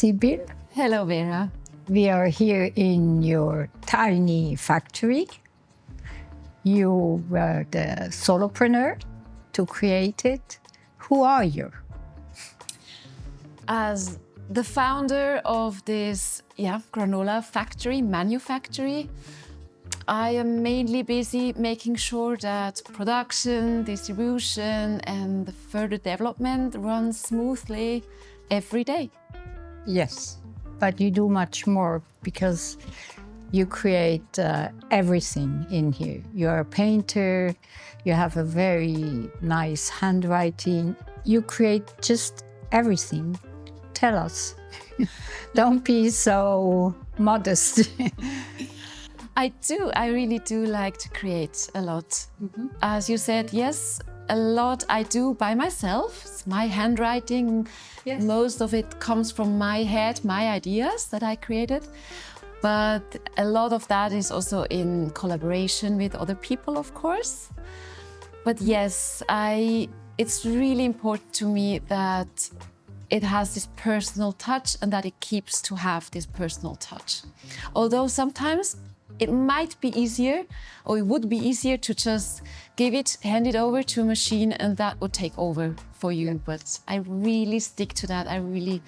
Sibylle, Hello, Vera. we are here in your tiny factory. You were the solopreneur to create it. Who are you? As the founder of this granola factory, manufactory, I am mainly busy making sure that production, distribution, and the further development runs smoothly every day. Yes, but you do much more because you create everything in here. You're a painter, you have a very nice handwriting. You create just everything. Tell us. Don't be so modest. I really do like to create a lot. As you said, yes, a lot I do by myself. It's my handwriting. Yes. Most of it comes from my head, my ideas that I created. But a lot of that is also in collaboration with other people, of course. But yes, it's really important to me that it has this personal touch and that it keeps to have this personal touch. Although sometimes it might be easier, or it would be easier to just hand it over to a machine and that would take over for you. Yeah. But I really stick to that. I really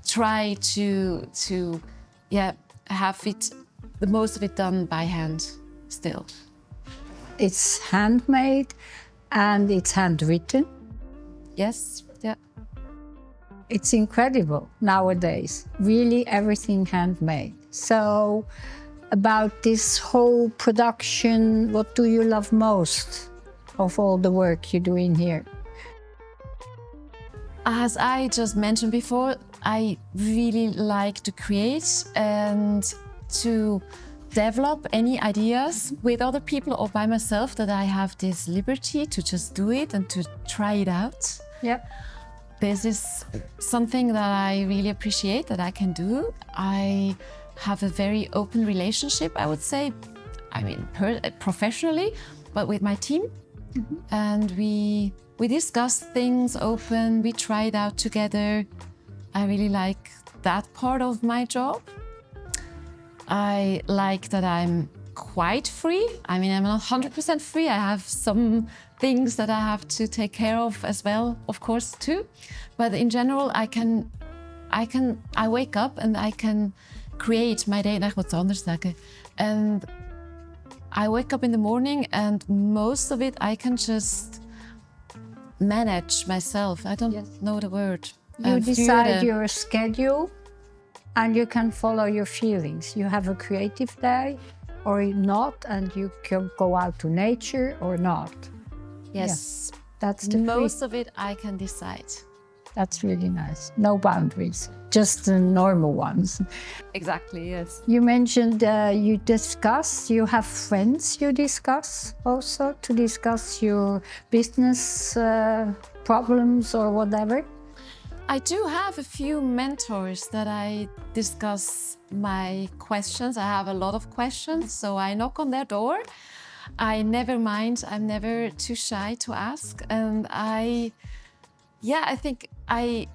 try to have the most of it done by hand still. It's handmade and it's handwritten. Yes, yeah. It's incredible nowadays, really everything handmade. So about this whole production, what do you love most of all the work you're doing here? As I just mentioned before, I really like to create and to develop any ideas with other people or by myself, that I have this liberty to just do it and to try it out. Yeah. This is something that I really appreciate that I can do. I have a very open relationship, I would say, professionally, but with my team. And we discuss things open, we try it out together. I really like that part of my job. I like that I'm quite free. I'm not 100% free. I have some things that I have to take care of as well, of course, too. But in general, I wake up and I can create my day. And I wake up in the morning and most of it I can just manage myself. I don't know the word. You decide your schedule and you can follow your feelings. You have a creative day or not, and you can go out to nature or not. Yes. Yeah, that's the most of it I can decide. That's really nice. No boundaries, just the normal ones. Exactly, yes. You mentioned you have friends you discuss also to discuss your business problems or whatever. I do have a few mentors that I discuss my questions. I have a lot of questions, so I knock on their door. I never mind, I'm never too shy to ask. And I think I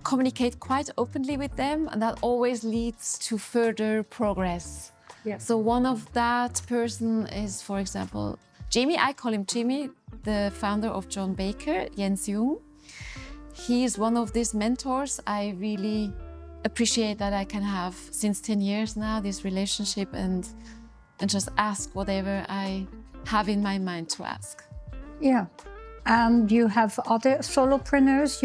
communicate quite openly with them, and that always leads to further progress. Yeah. So one of that person is, for example, Jamie. I call him Jamie, the founder of John Baker, Jens Jung. He is one of these mentors. I really appreciate that I can have, since 10 years now, this relationship and just ask whatever I have in my mind to ask. Yeah. And you have other solopreneurs,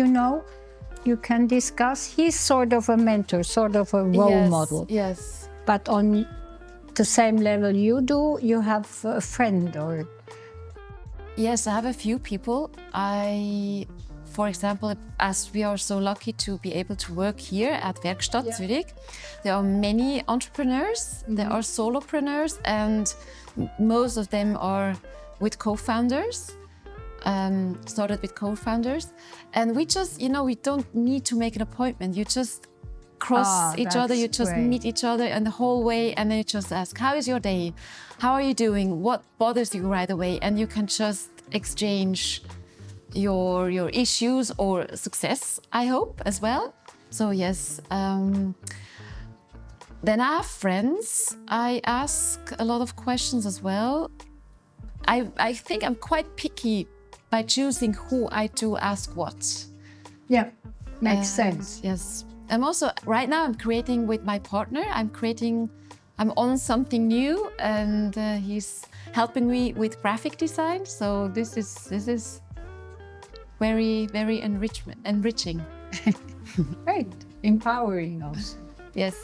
you can discuss. He's sort of a mentor, sort of a role model. Yes. But on the same level you do, you have a friend or... Yes, I have a few people. For example, as we are so lucky to be able to work here at Werkstatt Zürich, there are many entrepreneurs, there are solopreneurs, and most of them are with co-founders. Started with co-founders, and we just, we don't need to make an appointment. You just cross each other, you just meet each other and the whole way, and then you just ask, how is your day? How are you doing? What bothers you right away? And you can just exchange your issues or success, I hope, as well. So yes. Then I have friends. I ask a lot of questions as well. I think I'm quite picky by choosing who I do ask what. Yeah, makes sense. Yes. I'm also, right now I'm creating with my partner. I'm on something new, and he's helping me with graphic design. So this is very, very enriching. Great, empowering also. Yes.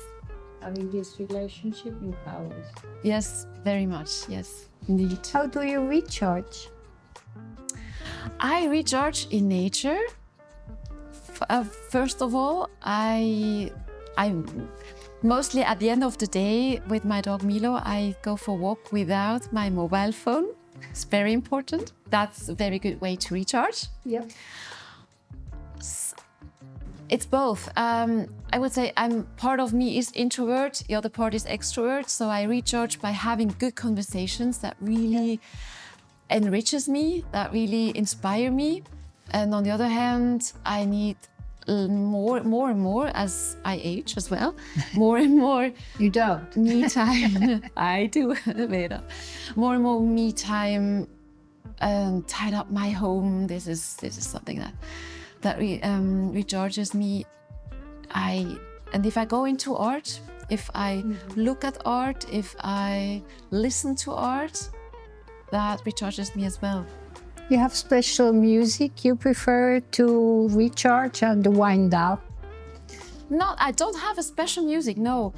Having this relationship empowers. Yes, very much. Yes, indeed. How do you recharge? I recharge in nature. First of all, I'm mostly at the end of the day with my dog Milo, I go for a walk without my mobile phone. It's very important. That's a very good way to recharge. Yeah. It's both. I would say part of me is introvert, the other part is extrovert. So I recharge by having good conversations that really enriches me, that really inspire me. And on the other hand, I need more and more as I age as well. More and more. You don't. Me time. I do. More and more me time. Tied up my home. This is something that recharges me. And if I go into art, if I look at art, if I listen to art, that recharges me as well. You have special music you prefer to recharge and wind down? No, I don't have a special music, no.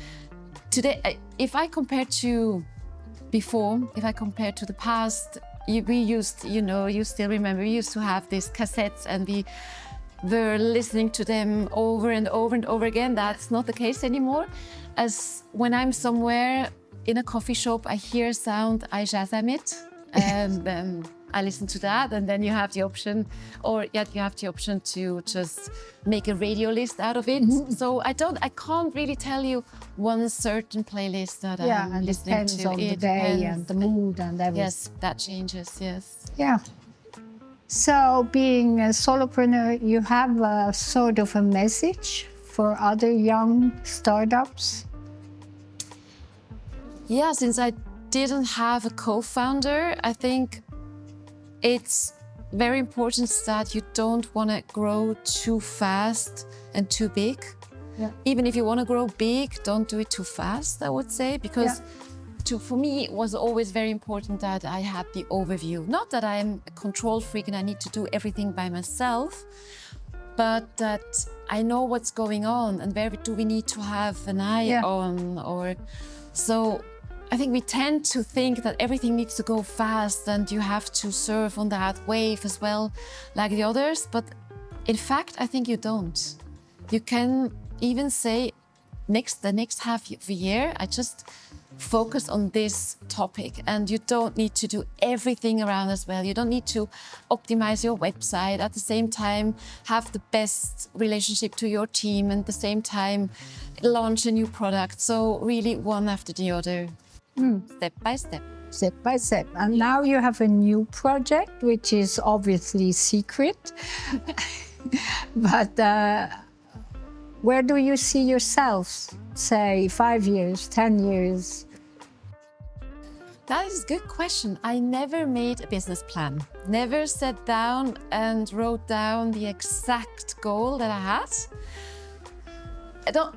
Today, if I compare to before, if I compare to the past, we used, you still remember, we used to have these cassettes and we were listening to them over and over and over again. That's not the case anymore. As when I'm somewhere in a coffee shop, I hear a sound, I Shazam it, and then I listen to that, and then you have the option, to just make a radio list out of it. So I can't really tell you one certain playlist that I'm listening to. Depends on the day and the mood and everything. Yes, that changes, yes. Yeah. So being a solopreneur, you have a sort of a message for other young startups? Yeah, since I didn't have a co-founder, I think it's very important that you don't want to grow too fast and too big. Yeah. Even if you want to grow big, don't do it too fast, I would say, because for me, it was always very important that I had the overview. Not that I'm a control freak and I need to do everything by myself, but that I know what's going on and where do we need to have an eye on. So I think we tend to think that everything needs to go fast and you have to surf on that wave as well, like the others. But in fact, I think you don't. You can even say, the next half of a year, I just focus on this topic, and you don't need to do everything around as well. You don't need to optimize your website, at the same time have the best relationship to your team, and at the same time launch a new product. So really one after the other, step by step. Step by step. And now you have a new project, which is obviously secret. But where do you see yourselves, say 5 years, 10 years? That is a good question. I never made a business plan. Never sat down and wrote down the exact goal that I had. I don't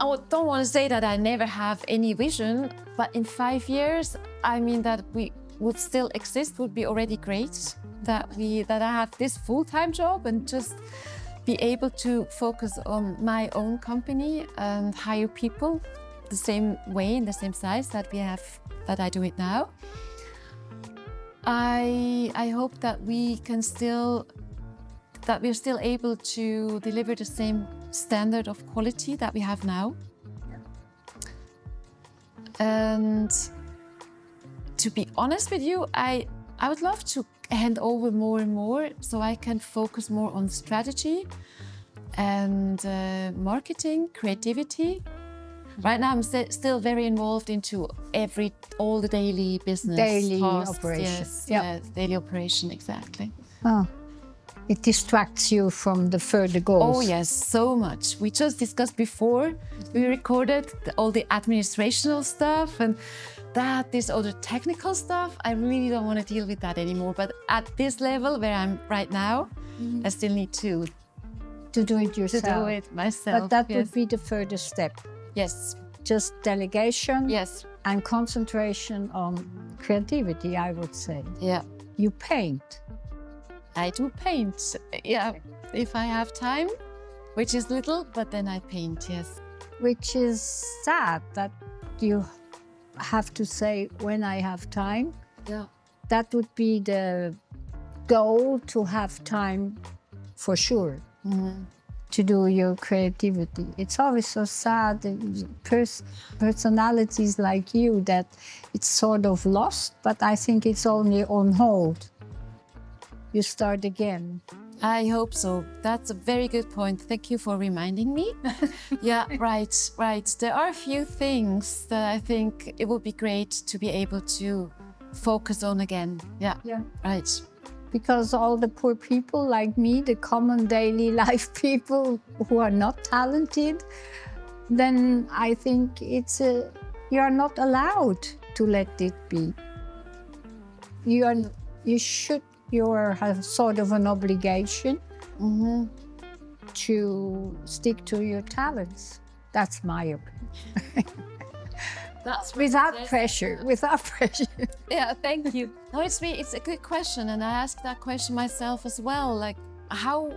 want to say that I never have any vision, but in 5 years, I mean that we would still exist would be already great. That I have this full-time job and just be able to focus on my own company and hire people the same way, in the same size that I do it now. I hope that we're still able to deliver the same standard of quality that we have now. And to be honest with you, I would love to hand over more and more so I can focus more on strategy and marketing, creativity. Right now, I'm still very involved into all the daily business Daily tasks. operation. Yes, daily operation, exactly. Oh. It distracts you from the further goals. Oh yes, so much. We just discussed before we recorded all the administrational stuff and this other technical stuff. I really don't want to deal with that anymore. But at this level where I'm right now, I still need to do it yourself. do it myself. But that yes. would be the further step. Yes. Just delegation. Yes. And concentration on creativity, I would say. Yeah. You paint. I do paint. Yeah. If I have time, which is little, but then I paint, yes. Which is sad that you have to say, when I have time. Yeah. That would be the goal, to have time for sure. Mm-hmm. To do your creativity. It's always so sad, personalities like you, that it's sort of lost, but I think it's only on hold. You start again. I hope so. That's a very good point. Thank you for reminding me. Yeah, right. There are a few things that I think it would be great to be able to focus on again. Yeah. Right. Because all the poor people like me, the common daily life people who are not talented, then I think you are not allowed to let it be. You have sort of an obligation to stick to your talents. That's my opinion. That's without pressure. Yeah, thank you. No, it's a good question, and I asked that question myself as well. Like, how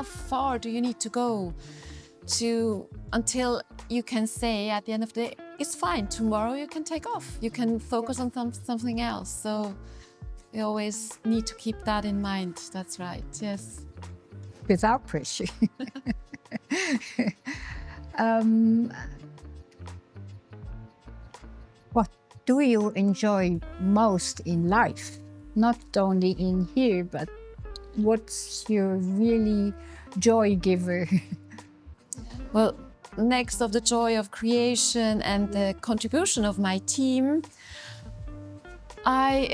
far do you need to go until you can say at the end of the day, it's fine. Tomorrow you can take off. You can focus on something else. So you always need to keep that in mind. That's right. Yes. Without pressure. What do you enjoy most in life? Not only in here, but what's your really joy giver? Well, next of the joy of creation and the contribution of my team, I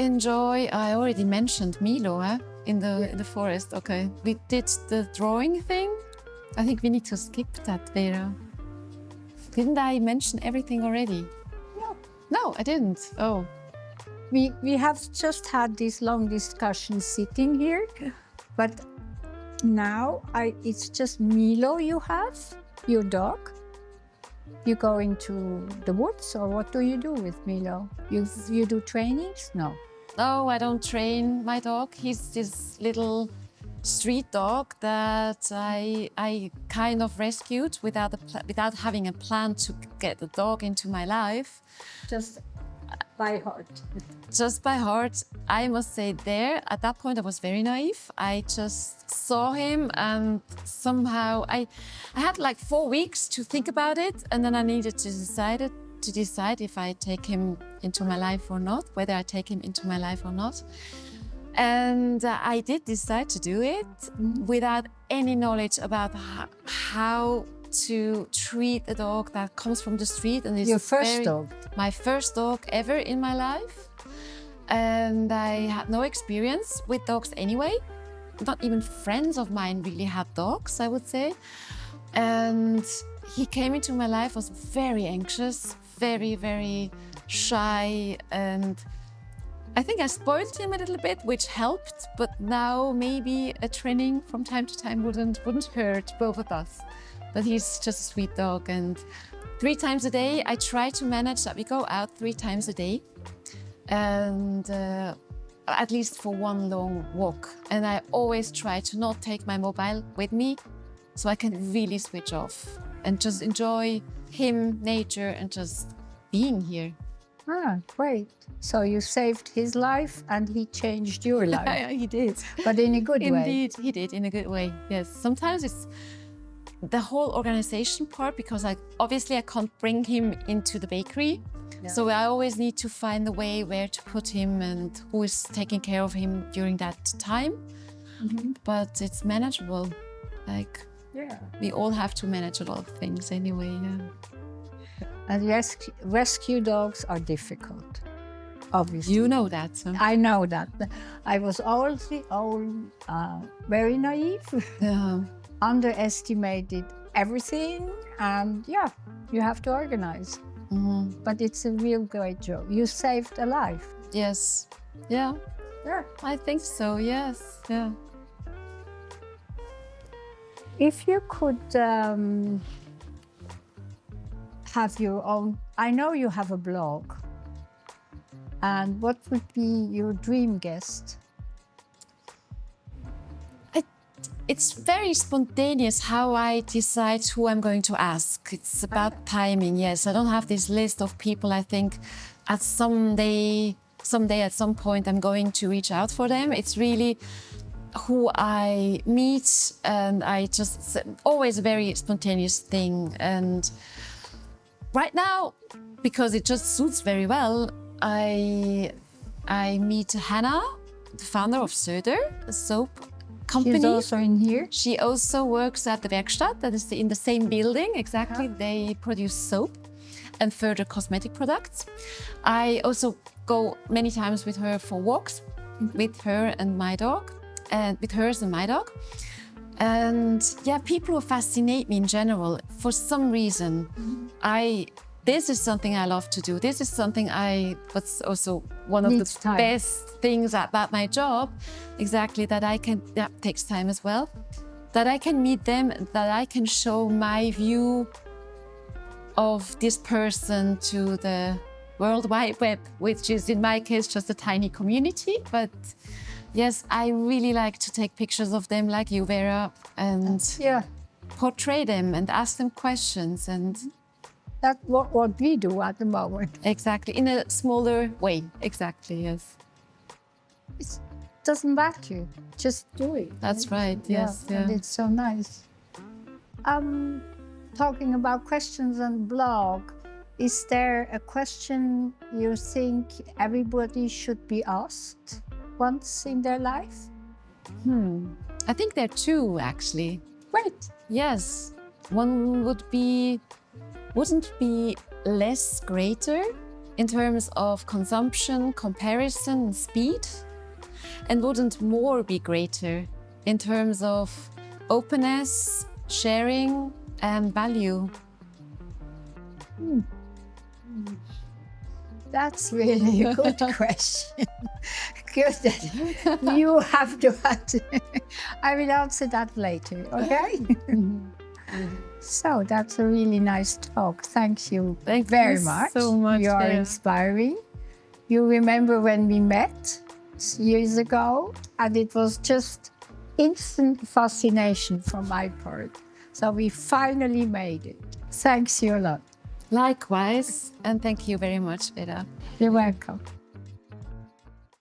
already mentioned Milo in the forest. Okay, we did the drawing thing. I think we need to skip that, Vera. Didn't I mention everything already? No, I didn't. Oh. We have just had this long discussion sitting here, but now it's just Milo you have, your dog. You go into the woods, or what do you do with Milo? You do trainings? No. No, I don't train my dog. He's this little street dog that I kind of rescued without having a plan to get the dog into my life. Just by heart. Just by heart. I must say there, at that point I was very naive. I just saw him and somehow I had like 4 weeks to think about it, and then I needed to decide if I take him into my life or not, whether I take him into my life or not. And I did decide to do it without any knowledge about how to treat a dog that comes from the street. And your first dog? My first dog ever in my life. And I had no experience with dogs anyway. Not even friends of mine really had dogs, I would say. And he came into my life, was very anxious, very, very shy, and I think I spoiled him a little bit, which helped, but now maybe a training from time to time wouldn't hurt both of us. But he's just a sweet dog, and 3 times a day, I try to manage that we go out 3 times a day, and at least for one long walk. And I always try to not take my mobile with me, so I can really switch off and just enjoy him, nature, and just being here. Ah, great. So you saved his life and he changed your life. Yeah, he did. But in a good way. Indeed, he did, in a good way, yes. Sometimes it's the whole organization part, because obviously I can't bring him into the bakery. Yeah. So I always need to find the way where to put him and who is taking care of him during that time. Mm-hmm. But it's manageable. We all have to manage a lot of things anyway, yeah. And rescue dogs are difficult. obviously. You know that. So. I know that. I was also very naive, Yeah. underestimated everything, and yeah, you have to organize. But it's a real great job. You saved a life. Yes. Yeah. Yeah. I think so. Yes. Yeah. If you could have your own, I know you have a blog, and what would be your dream guest? It's very spontaneous how I decide who I'm going to ask. It's about timing, yes. I don't have this list of people I think at someday at some point I'm going to reach out for them. It's really who I meet, and it's always a very spontaneous thing. And right now, because it just suits very well, I meet Hannah, the founder of Söder, a soap company. She's also in here. She also works at the Werkstatt, that is in the same building, exactly. They produce soap and further cosmetic products. I also go many times with her for walks, with her and my dog, and with hers and my dog. And yeah, people who fascinate me in general, for some reason, this is something I love to do. This is something what's also one of the best things about my job, exactly, that takes time as well, that I can meet them, that I can show my view of this person to the World Wide Web, which is in my case just a tiny community. But yes, I really like to take pictures of them like you, Vera, and portray them and ask them questions. And that's what we do at the moment. Exactly, in a smaller way. Exactly, yes. It doesn't matter, just do it. That's right, yes. Yeah. And it's so nice. Talking about questions and blog, is there a question you think everybody should be asked once in their life? I think there are two, actually. Great. Yes. One wouldn't be less greater in terms of consumption, comparison, and speed? And wouldn't more be greater in terms of openness, sharing, and value? That's really a good question. Good. You have to answer. I will answer that later, okay? So that's a really nice talk. Thank you very much. So much. You are inspiring. You remember when we met years ago, and it was just instant fascination from my part. So we finally made it. Thanks you a lot. Likewise, and thank you very much, Vera. You're welcome.